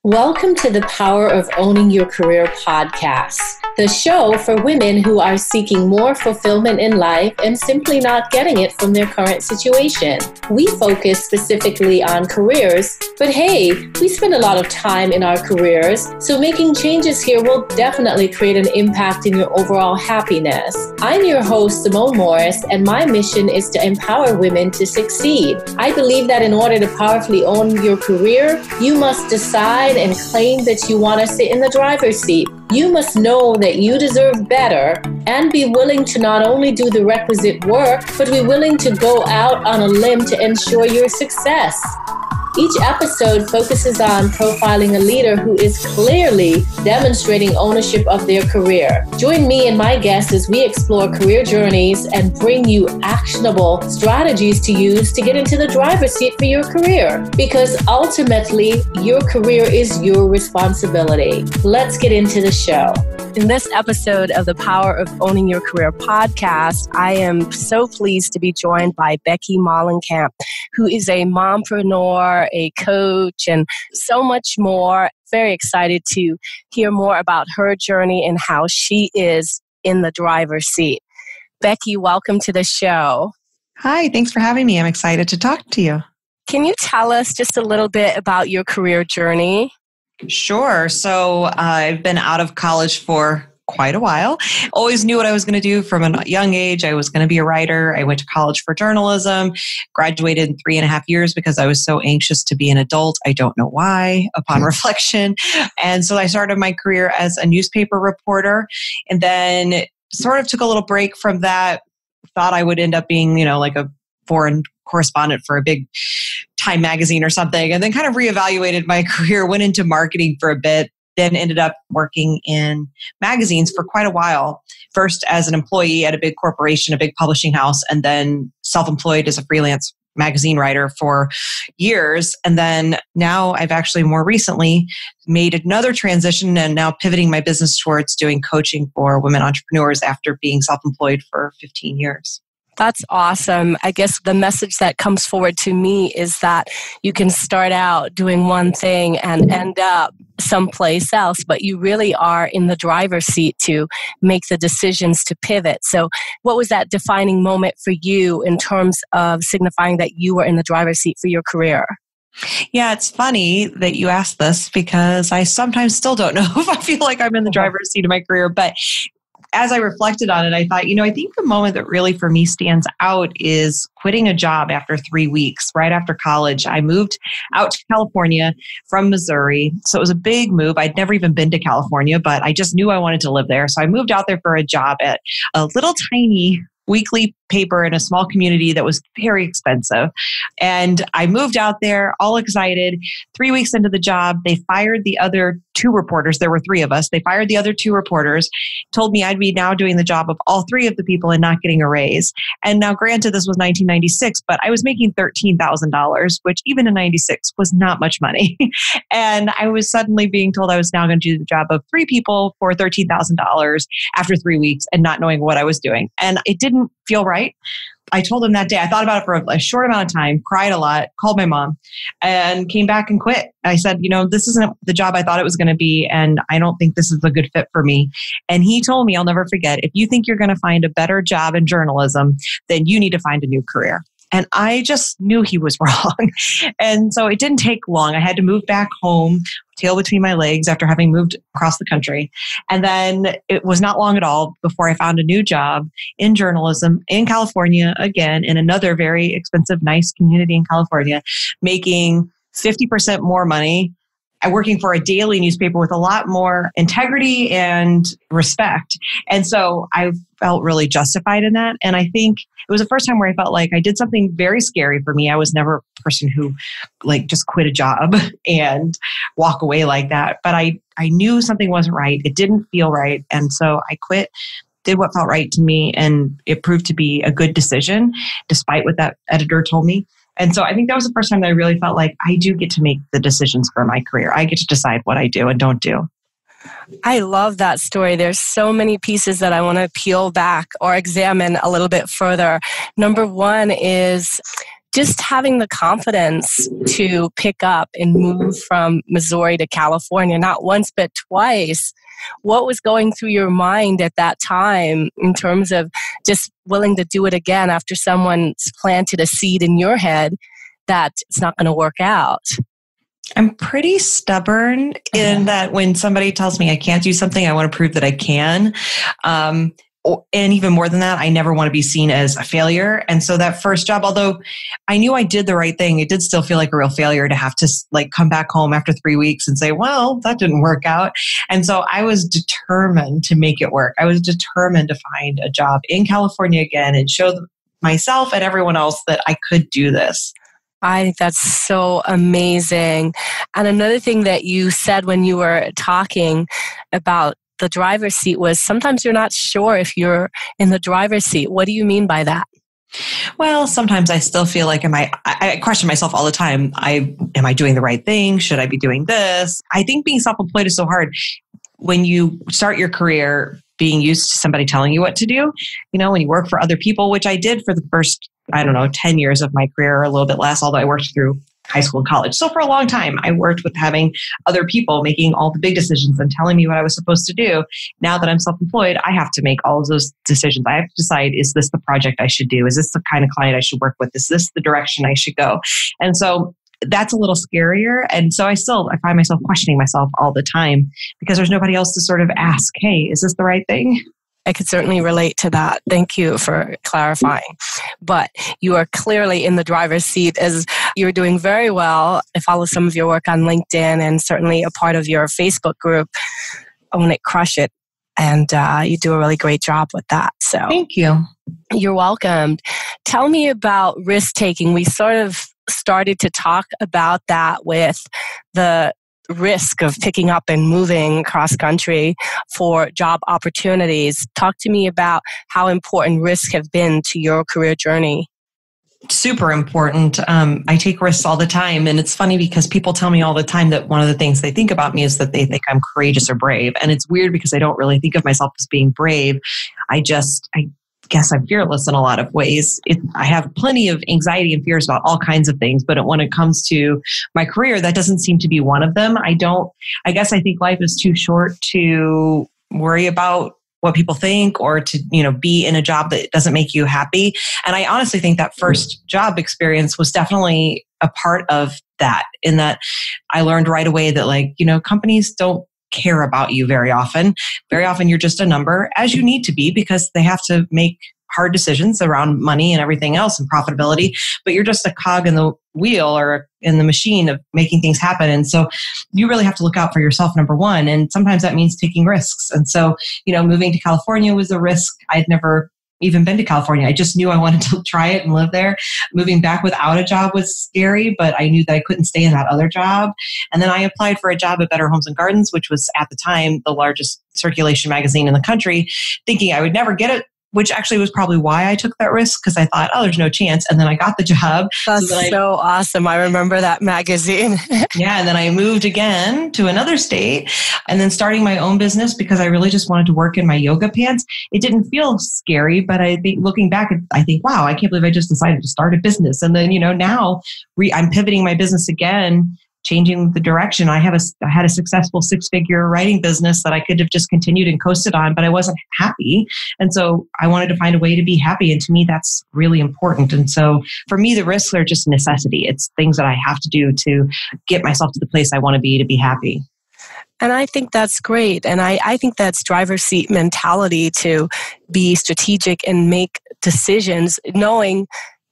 Welcome to the Power of Owning Your Career podcast, the show for women who are seeking more fulfillment in life and simply not getting it from their current situation. We focus specifically on careers, but hey, we spend a lot of time in our careers, so making changes here will definitely create an impact in your overall happiness. I'm your host, Simone Morris, and my mission is to empower women to succeed. I believe that in order to powerfully own your career, you must decide and claim that you want to sit in the driver's seat. You must know that you deserve better and be willing to not only do the requisite work, but be willing to go out on a limb to ensure your success. Each episode focuses on profiling a leader who is clearly demonstrating ownership of their career. Join me and my guests as we explore career journeys and bring you actionable strategies to use to get into the driver's seat for your career. Because ultimately, your career is your responsibility. Let's get into the show. In this episode of the Power of Owning Your Career podcast, I am so pleased to be joined by Becky Mollenkamp, who is a mompreneur, a coach, and so much more. Very excited to hear more about her journey and how she is in the driver's seat. Becky, welcome to the show. Hi, thanks for having me. I'm excited to talk to you. Can you tell us just a little bit about your career journey? Sure. So I've been out of college for quite a while. Always knew what I was going to do from a young age. I was going to be a writer. I went to college for journalism, graduated in 3.5 years because I was so anxious to be an adult. I don't know why, upon reflection. And so I started my career as a newspaper reporter and then sort of took a little break from that. Thought I would end up being, like a foreign correspondent for a big Time magazine or something, and then kind of reevaluated my career, went into marketing for a bit, then ended up working in magazines for quite a while. First as an employee at a big corporation, a big publishing house, and then self-employed as a freelance magazine writer for years. And then now I've actually more recently made another transition and now pivoting my business towards doing coaching for women entrepreneurs after being self-employed for 15 years. That's awesome. I guess the message that comes forward to me is that you can start out doing one thing and end up someplace else, but you really are in the driver's seat to make the decisions to pivot. So what was that defining moment for you in terms of signifying that you were in the driver's seat for your career? Yeah, it's funny that you asked this because I sometimes still don't know if I feel like I'm in the driver's seat of my career, but as I reflected on it, I thought, I think the moment that really for me stands out is quitting a job after 3 weeks, right after college. I moved out to California from Missouri. So it was a big move. I'd never even been to California, but I just knew I wanted to live there. So I moved out there for a job at a little tiny weekly paper in a small community that was very expensive. And I moved out there all excited. 3 weeks into the job, they fired the other 2 reporters. There were 3 of us. They fired the other 2 reporters, told me I'd be now doing the job of all 3 of the people and not getting a raise. And now granted, this was 1996, but I was making $13,000, which even in 96 was not much money. And I was suddenly being told I was now going to do the job of 3 people for $13,000 after 3 weeks and not knowing what I was doing. And it didn't feel right. I told him that day, I thought about it for a short amount of time, cried a lot, called my mom, and came back and quit. I said, this isn't the job I thought it was going to be, and I don't think this is a good fit for me. And he told me, I'll never forget, if you think you're going to find a better job in journalism, then you need to find a new career. And I just knew he was wrong. And so it didn't take long. I had to move back home, tail between my legs after having moved across the country. And then it was not long at all before I found a new job in journalism in California, again, in another very expensive, nice community in California, making 50% more money. I'm working for a daily newspaper with a lot more integrity and respect. And so I felt really justified in that. And I think it was the first time where I felt like I did something very scary for me. I was never a person who just quit a job and walk away like that. But I knew something wasn't right. It didn't feel right. And so I quit, did what felt right to me. And it proved to be a good decision, despite what that editor told me. And so I think that was the first time that I really felt like I do get to make the decisions for my career. I get to decide what I do and don't do. I love that story. There's so many pieces that I want to peel back or examine a little bit further. Number one is, just having the confidence to pick up and move from Missouri to California, not once, but twice. What was going through your mind at that time in terms of just willing to do it again after someone's planted a seed in your head that it's not going to work out? I'm pretty stubborn in that when somebody tells me I can't do something, I want to prove that I can. And even more than that, I never want to be seen as a failure. And so that first job, although I knew I did the right thing, it did still feel like a real failure to have to like come back home after 3 weeks and say, well, that didn't work out. And so I was determined to make it work. I was determined to find a job in California again and show myself and everyone else that I could do this. I think that's so amazing. And another thing that you said when you were talking about the driver's seat was sometimes you're not sure if you're in the driver's seat. What do you mean by that? Well, sometimes I still feel like, I question myself all the time. Am I doing the right thing? Should I be doing this? I think being self-employed is so hard. When you start your career being used to somebody telling you what to do, when you work for other people, which I did for the first, 10 years of my career, or a little bit less, although I worked through high school and college. So for a long time, I worked with having other people making all the big decisions and telling me what I was supposed to do. Now that I'm self-employed, I have to make all of those decisions. I have to decide, is this the project I should do? Is this the kind of client I should work with? Is this the direction I should go? And so that's a little scarier. And so I find myself questioning myself all the time because there's nobody else to sort of ask, hey, is this the right thing? I could certainly relate to that. Thank you for clarifying. But you are clearly in the driver's seat as you're doing very well. I follow some of your work on LinkedIn and certainly a part of your Facebook group, Own It, Crush It. And you do a really great job with that. So thank you. You're welcome. Tell me about risk taking. We sort of started to talk about that with the risk of picking up and moving cross country for job opportunities. Talk to me about how important risks have been to your career journey. Super important. I take risks all the time. And it's funny because people tell me all the time that one of the things they think about me is that they think I'm courageous or brave. And it's weird because I don't really think of myself as being brave. I guess I'm fearless in a lot of ways. I have plenty of anxiety and fears about all kinds of things, but when it comes to my career, that doesn't seem to be one of them. I guess I think life is too short to worry about what people think or to, be in a job that doesn't make you happy. And I honestly think that first job experience was definitely a part of that, in that I learned right away that companies don't care about you very often. Very often you're just a number, as you need to be, because they have to make hard decisions around money and everything else and profitability, but you're just a cog in the wheel or in the machine of making things happen. And so you really have to look out for yourself, number one. And sometimes that means taking risks. And so, moving to California was a risk. I'd never even been to California. I just knew I wanted to try it and live there. Moving back without a job was scary, but I knew that I couldn't stay in that other job. And then I applied for a job at Better Homes and Gardens, which was at the time the largest circulation magazine in the country, thinking I would never get it, which actually was probably why I took that risk, because I thought, there's no chance. And then I got the job. That's so awesome. I remember that magazine. Yeah. And then I moved again to another state and then starting my own business because I really just wanted to work in my yoga pants. It didn't feel scary, but I think looking back, I think, wow, I can't believe I just decided to start a business. And then, now I'm pivoting my business again, changing the direction. I had a successful 6-figure writing business that I could have just continued and coasted on, but I wasn't happy. And so I wanted to find a way to be happy. And to me, that's really important. And so for me, the risks are just necessity. It's things that I have to do to get myself to the place I want to be happy. And I think that's great. And I think that's driver's seat mentality, to be strategic and make decisions, knowing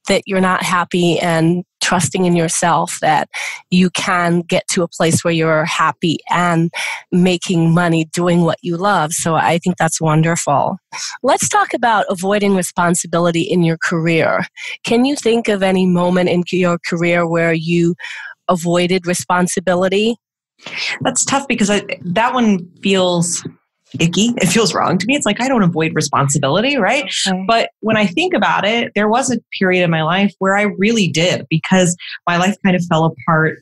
that you're not happy and trusting in yourself that you can get to a place where you're happy and making money doing what you love. So I think that's wonderful. Let's talk about avoiding responsibility in your career. Can you think of any moment in your career where you avoided responsibility? That's tough because that one feels icky. It feels wrong to me. It's like, I don't avoid responsibility, right? Okay. But when I think about it, there was a period in my life where I really did, because my life kind of fell apart.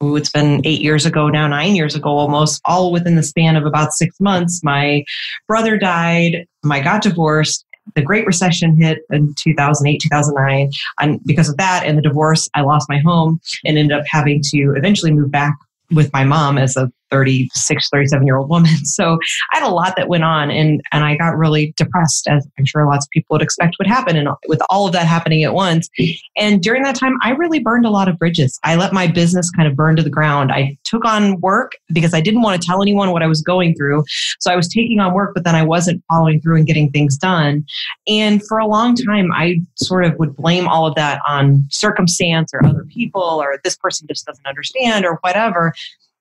Ooh, it's been 8 years ago now, 9 years ago almost, all within the span of about 6 months. My brother died. I got divorced. the Great Recession hit in 2008, 2009. And because of that and the divorce, I lost my home and ended up having to eventually move back with my mom as a 36, 37-year-old woman. So I had a lot that went on, and I got really depressed, as I'm sure lots of people would expect would happen, and with all of that happening at once. And during that time, I really burned a lot of bridges. I let my business kind of burn to the ground. I took on work because I didn't want to tell anyone what I was going through. So I was taking on work, but then I wasn't following through and getting things done. And for a long time, I sort of would blame all of that on circumstance or other people, or this person just doesn't understand or whatever.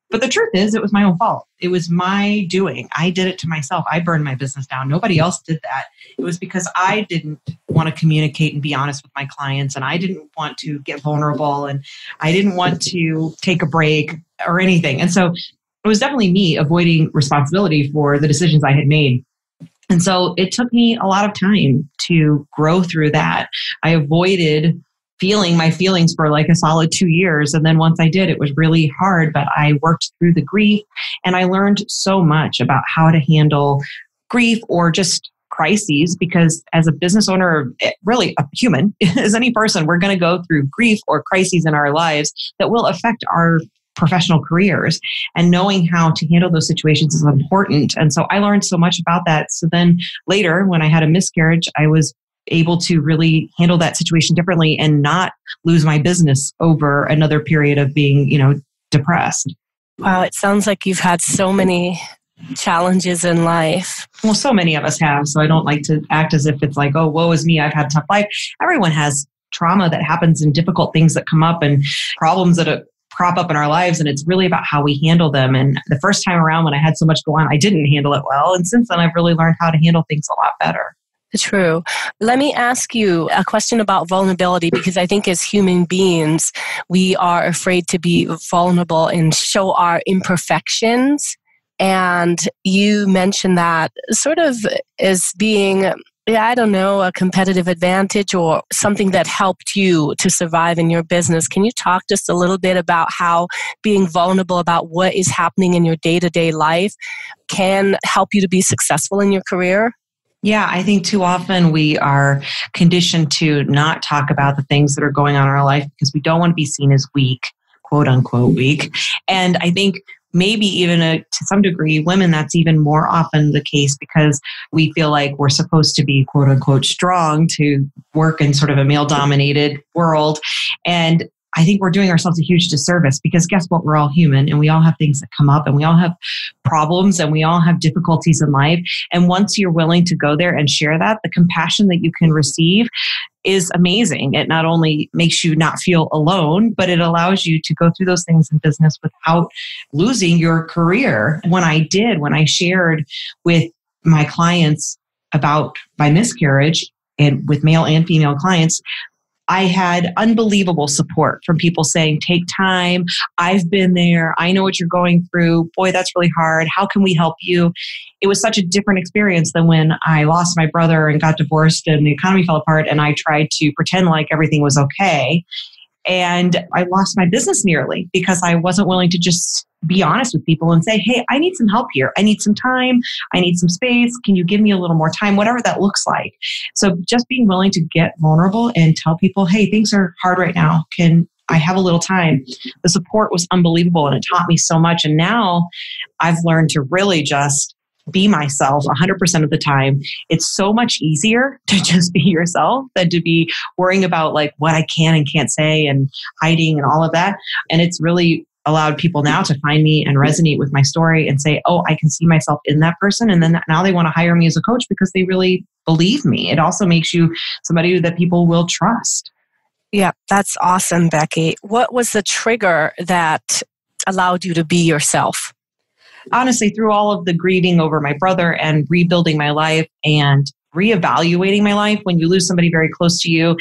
But the truth is, it was my own fault. It was my doing. I did it to myself. I burned my business down. Nobody else did that. It was because I didn't want to communicate and be honest with my clients, and I didn't want to get vulnerable, and I didn't want to take a break or anything. And so it was definitely me avoiding responsibility for the decisions I had made. And so it took me a lot of time to grow through that. I avoided feeling my feelings for like a solid 2 years. And then once I did, it was really hard, but I worked through the grief, and I learned so much about how to handle grief or just crises, because as a business owner, really a human, as any person, we're going to go through grief or crises in our lives that will affect our professional careers, and knowing how to handle those situations is important. And so I learned so much about that. So then later, when I had a miscarriage, I was able to really handle that situation differently and not lose my business over another period of being, depressed. Wow, it sounds like you've had so many challenges in life. Well, so many of us have. So I don't like to act as if it's like, oh, woe is me, I've had a tough life. Everyone has trauma that happens and difficult things that come up and problems that crop up in our lives. And it's really about how we handle them. And the first time around when I had so much go on, I didn't handle it well. And since then, I've really learned how to handle things a lot better. True. Let me ask you a question about vulnerability, because I think as human beings, we are afraid to be vulnerable and show our imperfections. And you mentioned that sort of as being, a competitive advantage or something that helped you to survive in your business. Can you talk just a little bit about how being vulnerable about what is happening in your day-to-day life can help you to be successful in your career? Yeah, I think too often we are conditioned to not talk about the things that are going on in our life because we don't want to be seen as weak, quote unquote weak. And I think maybe even to some degree, women, that's even more often the case because we feel like we're supposed to be quote unquote strong to work in sort of a male dominated world. And I think we're doing ourselves a huge disservice because guess what? We're all human and we all have things that come up and we all have problems and we all have difficulties in life. And once you're willing to go there and share that, the compassion that you can receive is amazing. It not only makes you not feel alone, but it allows you to go through those things in business without losing your career. When I shared with my clients about my miscarriage and with male and female clients, I had unbelievable support from people saying, take time. I've been there. I know what you're going through. Boy, that's really hard. How can we help you? It was such a different experience than when I lost my brother and got divorced and the economy fell apart and I tried to pretend like everything was okay. And I lost my business nearly because I wasn't willing to just be honest with people and say, hey, I need some help here. I need some time. I need some space. Can you give me a little more time? Whatever that looks like. So just being willing to get vulnerable and tell people, hey, things are hard right now. Can I have a little time? The support was unbelievable and it taught me so much. And now I've learned to really just be myself 100% of the time. It's so much easier to just be yourself than to be worrying about like what I can and can't say and hiding and all of that. And it's really allowed people now to find me and resonate with my story and say, oh, I can see myself in that person. And then now they want to hire me as a coach because they really believe me. It also makes you somebody that people will trust. Yeah, that's awesome, Becky. What was the trigger that allowed you to be yourself? Honestly, through all of the grieving over my brother and rebuilding my life and reevaluating my life, when you lose somebody very close to you,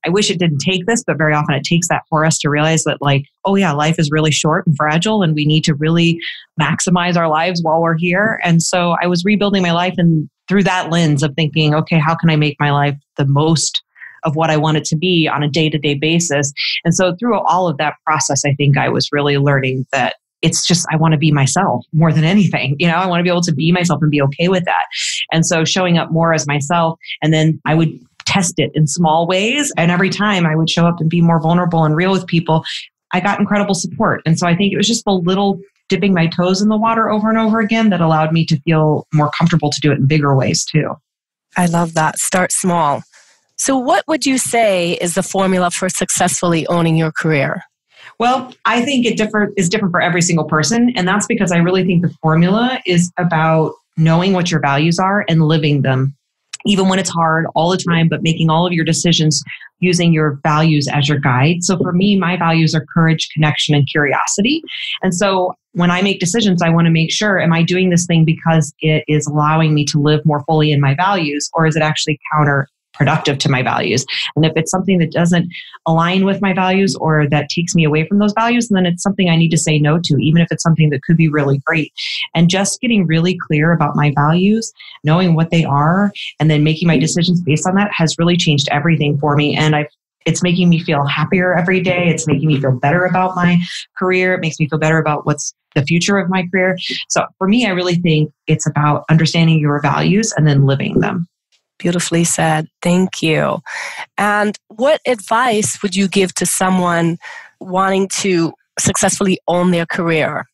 I wish it didn't take this, but very often it takes that for us to realize that like, oh yeah, life is really short and fragile and we need to really maximize our lives while we're here. And so I was rebuilding my life and through that lens of thinking, okay, how can I make my life the most of what I want it to be on a day-to-day basis? And so through all of that process, I think I was really learning that it's just, I want to be myself more than anything. I want to be able to be myself and be okay with that. And so showing up more as myself, and then I would test it in small ways. And every time I would show up and be more vulnerable and real with people, I got incredible support. And so I think it was just the little dipping my toes in the water over and over again that allowed me to feel more comfortable to do it in bigger ways too. I love that. Start small. So what would you say is the formula for successfully owning your career? Well, I think it is different for every single person. And that's because I really think the formula is about knowing what your values are and living them, even when it's hard all the time, but making all of your decisions using your values as your guide. So for me, my values are courage, connection, and curiosity. And so when I make decisions, I want to make sure, am I doing this thing because it is allowing me to live more fully in my values, or is it actually counterproductive to my values? And if it's something that doesn't align with my values or that takes me away from those values, then it's something I need to say no to, even if it's something that could be really great. And just getting really clear about my values, knowing what they are, and then making my decisions based on that has really changed everything for me. And it's making me feel happier every day. It's making me feel better about my career. It makes me feel better about what's the future of my career. So for me, I really think it's about understanding your values and then living them. Beautifully said. Thank you. And what advice would you give to someone wanting to successfully own their career?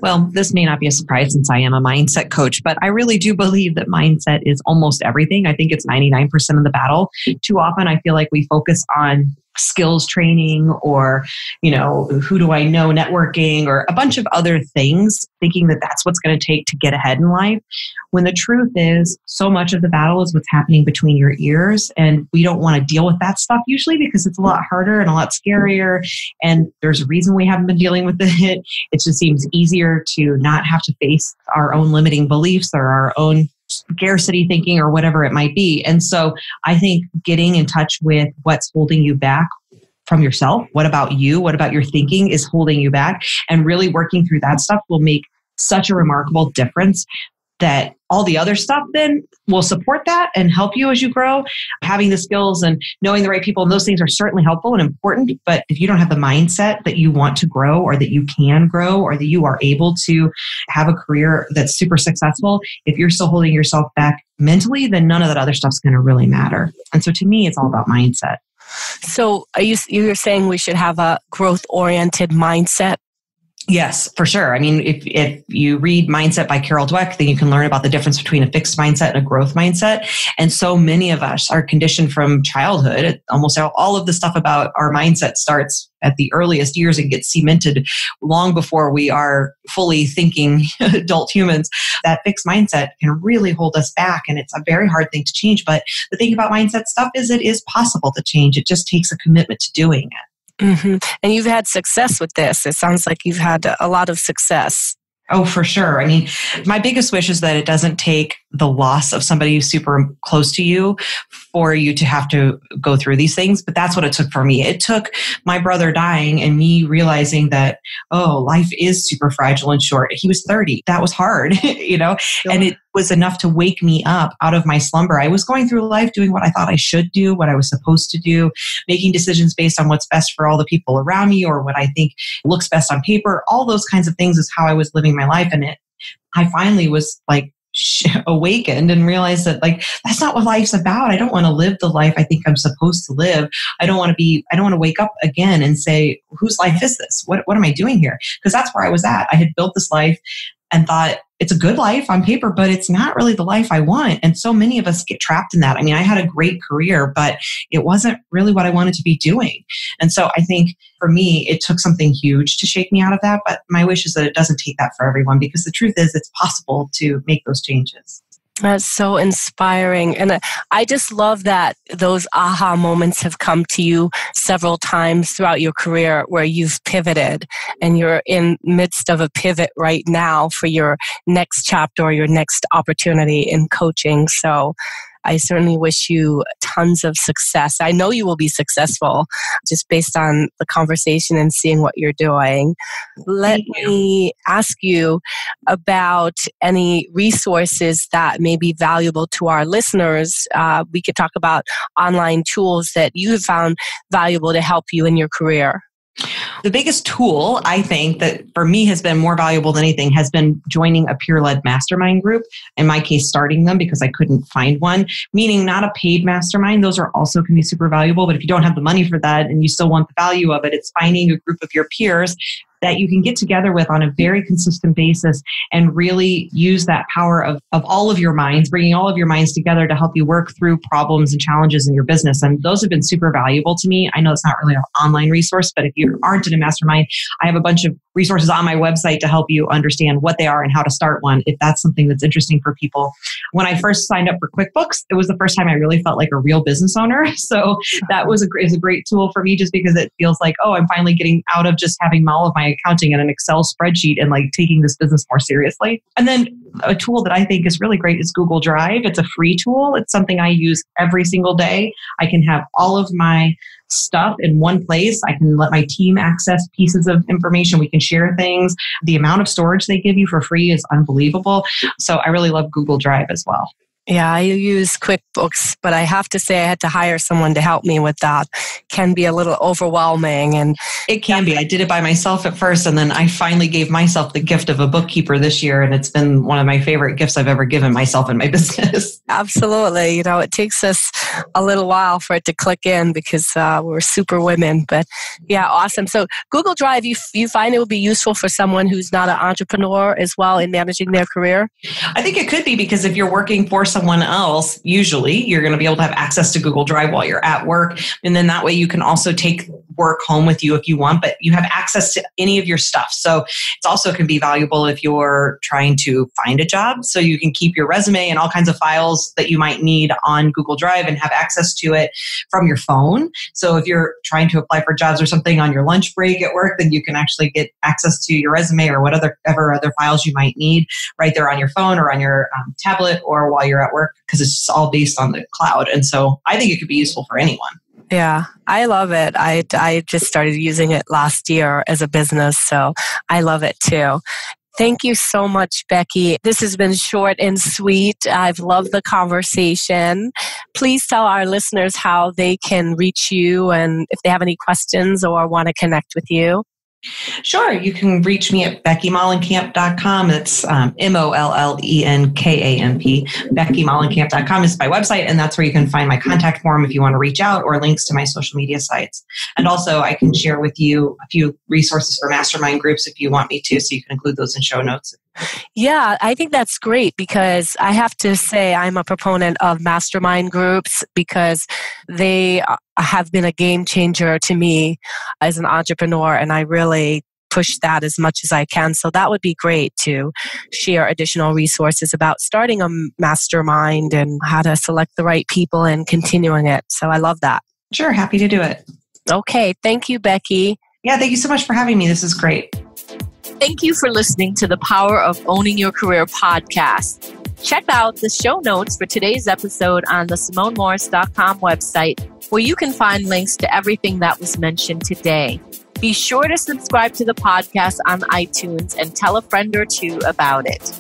Well, this may not be a surprise since I am a mindset coach, but I really do believe that mindset is almost everything. I think it's 99% of the battle. Too often, I feel like we focus on skills training or, who do I know, networking, or a bunch of other things, thinking that that's what's going to take to get ahead in life. When the truth is, so much of the battle is what's happening between your ears. And we don't want to deal with that stuff usually because it's a lot harder and a lot scarier. And there's a reason we haven't been dealing with it. It just seems easier to not have to face our own limiting beliefs or our own scarcity thinking or whatever it might be. And so I think getting in touch with what's holding you back from yourself, what about you, what about your thinking is holding you back, and really working through that stuff will make such a remarkable difference that all the other stuff then will support that and help you as you grow. Having the skills and knowing the right people and those things are certainly helpful and important. But if you don't have the mindset that you want to grow or that you can grow or that you are able to have a career that's super successful, if you're still holding yourself back mentally, then none of that other stuff's going to really matter. And so to me, it's all about mindset. So you're saying we should have a growth-oriented mindset? Yes, for sure. I mean, if you read Mindset by Carol Dweck, then you can learn about the difference between a fixed mindset and a growth mindset. And so many of us are conditioned from childhood. Almost all of the stuff about our mindset starts at the earliest years and gets cemented long before we are fully thinking adult humans. That fixed mindset can really hold us back. And it's a very hard thing to change. But the thing about mindset stuff is it is possible to change. It just takes a commitment to doing it. Mm-hmm. And you've had success with this. It sounds like you've had a lot of success. Oh, for sure. I mean, my biggest wish is that it doesn't take the loss of somebody who's super close to you for you to have to go through these things. But that's what it took for me. It took my brother dying and me realizing that, life is super fragile and short. He was 30. That was hard, Sure. And it was enough to wake me up out of my slumber. I was going through life doing what I thought I should do, what I was supposed to do, making decisions based on what's best for all the people around me or what I think looks best on paper. All those kinds of things is how I was living my life. And I finally was like, awakened and realized that that's not what life's about. I don't want to live the life I think I'm supposed to live. I don't want to wake up again and say, whose life is this? What am I doing here? Because that's where I was at. I had built this life and thought it's a good life on paper, but it's not really the life I want. And so many of us get trapped in that. I mean, I had a great career, but it wasn't really what I wanted to be doing. And so I think for me, it took something huge to shake me out of that. But my wish is that it doesn't take that for everyone, because the truth is it's possible to make those changes. That's so inspiring. And I just love that those aha moments have come to you several times throughout your career where you've pivoted and you're in midst of a pivot right now for your next chapter or your next opportunity in coaching. So I certainly wish you tons of success. I know you will be successful just based on the conversation and seeing what you're doing. Let me ask you about any resources that may be valuable to our listeners. We could talk about online tools that you have found valuable to help you in your career. The biggest tool, I think, that for me has been more valuable than anything has been joining a peer-led mastermind group. In my case, starting them because I couldn't find one, meaning not a paid mastermind. Those are also can be super valuable. But if you don't have the money for that and you still want the value of it, it's finding a group of your peers that you can get together with on a very consistent basis and really use that power of all of your minds, bringing all of your minds together to help you work through problems and challenges in your business. And those have been super valuable to me. I know it's not really an online resource, but if you aren't in a mastermind, I have a bunch of resources on my website to help you understand what they are and how to start one, if that's something that's interesting for people. When I first signed up for QuickBooks, it was the first time I really felt like a real business owner. So that was a great tool for me just because it feels like, oh, I'm finally getting out of just having all of my accounting in an Excel spreadsheet and like taking this business more seriously. And then a tool that I think is really great is Google Drive. It's a free tool. It's something I use every single day. I can have all of my stuff in one place. I can let my team access pieces of information. We can share things. The amount of storage they give you for free is unbelievable. So I really love Google Drive as well. Yeah, I use QuickBooks, but I have to say I had to hire someone to help me with that. Can be a little overwhelming. And it can be. I did it by myself at first, and then I finally gave myself the gift of a bookkeeper this year, and it's been one of my favorite gifts I've ever given myself in my business. Absolutely. You know, it takes us a little while for it to click in because we're super women. But yeah, awesome. So Google Drive, you find it would be useful for someone who's not an entrepreneur as well in managing their career? I think it could be because if you're working for someone else, usually you're going to be able to have access to Google Drive while you're at work. And then that way you can also take work home with you if you want, but you have access to any of your stuff. So it also can be valuable if you're trying to find a job. So you can keep your resume and all kinds of files that you might need on Google Drive and have access to it from your phone. So if you're trying to apply for jobs or something on your lunch break at work, then you can actually get access to your resume or whatever other files you might need right there on your phone or on your tablet or while you're at work, because it's all based on the cloud. And so I think it could be useful for anyone. Yeah, I love it. I just started using it last year as a business, so I love it too. Thank you so much, Becky. This has been short and sweet. I've loved the conversation. Please tell our listeners how they can reach you and if they have any questions or want to connect with you. Sure. You can reach me at beckymollenkamp.com. It's MOLLENKAMP. BeckyMollenkamp.com is my website, and that's where you can find my contact form if you want to reach out or links to my social media sites. And also, I can share with you a few resources for mastermind groups if you want me to, so you can include those in show notes. Yeah, I think that's great because I have to say I'm a proponent of mastermind groups because they have been a game changer to me as an entrepreneur, and I really push that as much as I can. So that would be great to share additional resources about starting a mastermind and how to select the right people and continuing it. So I love that. Sure, happy to do it. Okay, thank you, Becky. Yeah, thank you so much for having me. This is great. Thank you for listening to the Power of Owning Your Career podcast. Check out the show notes for today's episode on the SimoneMorris.com website, where you can find links to everything that was mentioned today. Be sure to subscribe to the podcast on iTunes and tell a friend or two about it.